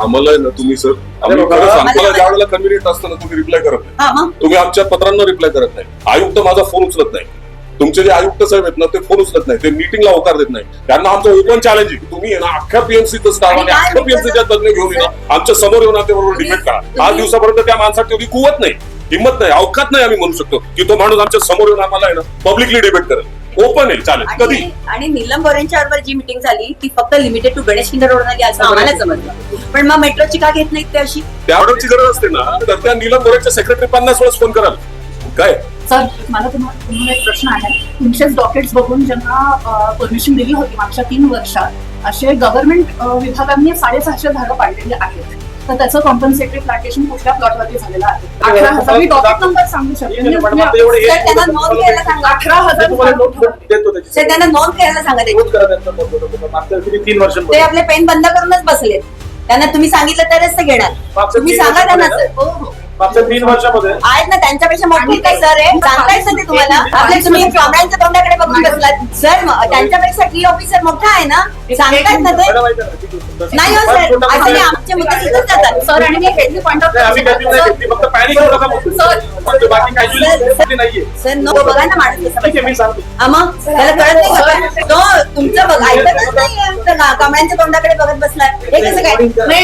आम्हाला आहे ना तुम्ही सर आम्ही खरं सांगतो ज्या वेळेला कन्व्हिनियंट असतं ना तुम्ही रिप्लाय करत नाही, तुम्ही आमच्या पत्रांना रिप्लाय करत नाही. आयुक्त माझा फोन उचलत नाही, तुमचे जे आयुक्त साहेब आहेत ना ते फोन उचलत नाही, ते मीटिंगला होकार देत नाही. त्यांना आमचं ओपन चॅलेंज आहे की तुम्ही ना अख्ख्या पीएमसीचं स्टाफ आणि अख्ख्या पीएमसीच्या तज्ञ घेऊन येणं आमच्या समोर येऊन त्याबरोबर डिबेट करा. 5 दिवसापर्यंत त्या माणसात तेवढी कुवत नाही, हिंमत नाही, अवकात नाही आम्ही म्हणू शकतो की तो माणूस आमच्या समोर येऊन आम्हाला आहे ना पब्लिकली डिबेट करेल. ओपन आहे चालेल कधी. आणि नीलम गोरेंच्या बरोबर जी मिटिंग झाली ती फक्त limited to Ganesh Khind road मध्ये असं आम्हाला समजलं, पण मग मेट्रोची का घेत नाहीत ते अशी त्या ऑर्डरची गरज असते ना तर त्या नीलम गोरेंच्या सेक्रेटरी 50 वेळेस फोन कराल काय. सर मला तुम्हाला एक प्रश्न आहे. तुमचेच डॉक्युमेंट्स बघून ज्यांना परमिशन दिली होती मागच्या 3 वर्षात असे गव्हर्नमेंट विभागांनी 650 झाडं पाडलेली आहेत, तर त्याचं कॉम्पन्सेटरी प्लांटेशन कुठल्या प्लॉटवरती झालेलं आहे? 18,000 मी डॉक्युमेंट नंबर सांगू शकते. त्यांना नोंद घ्यायला सांगा. 18,000 सर त्यांना नोंद घ्यायला सांगा. ते आपले पेन बंद करूनच बसलेत. त्यांना तुम्ही सांगितलं तरच ते घेणार. तुम्ही सांगा त्यांना सर. हो हो मागच्या 3 वर्षामध्ये आहेत ना, त्यांच्यापेक्षा मोठे काय सर आहे सांगतायच ते तुम्हाला. आपले तुम्ही कांबळ्यांच्या तोंडाकडे बघून बसलात सर. त्यांच्यापेक्षा ट्री ऑफिसर मोठा आहे ना, सांगतायत ना ते. नाही हो सर, असं आमचे मुद्दे सुद्धा जातात सर. आणि मी हेल्दी पॉइंट ऑफ फक्त पॅनिक होऊ नका फक्त, बाकी काही नाहीये सर. नो बघा ना माणूस ठीक आहे मी सांगतो. मग त्याला कळत नाही का? तो तुमचं बघ ऐकतच नाही, कांबळ्यांच्या तोंडाकडे बघत बसलाय. हे कसं काय?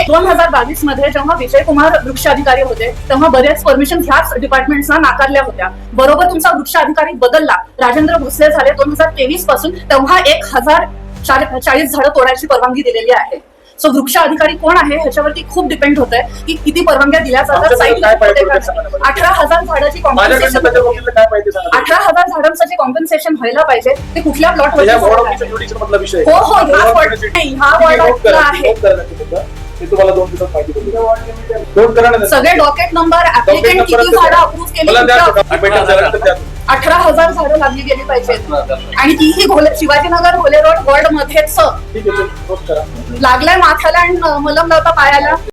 2022 मध्ये जेव्हा विजय कुमार वृक्ष अधिकारी होते तेव्हा बऱ्याच परमिशन ह्याच डिपार्टमेंट्सना नाकारल्या होत्या. बरोबर तुमचा वृक्ष अधिकारी बदलला, राजेंद्र भोसले झाले 2023 पासून, तेव्हा 1040 झाडं तोडायची परवानगी दिलेली आहे. सो वृक्ष अधिकारी कोण आहे ह्याच्यावरती खूप डिपेंड होत आहे की किती परवानग्या दिल्या जातात. 18,000 झाडाची कॉम्पन्सेशन, 18,000 झाडांचं जे कॉम्पन्सेशन व्हायला पाहिजे ते कुठल्या प्लॉटवर? हो हो हा वॉर्ड आहे. तुम्हाला 2 दिवसात माहिती देतो. सगळे डॉकेट नंबर, ऍप्लिकेंट किती झाडं अप्रूव्ह केली, 18,000 झाडं लागली गेली पाहिजेत. आणि तीही शिवाजीनगर घोले रोड वॉर्ड मध्येच लागलाय माथ्याला आणि मलम लावता पायाला.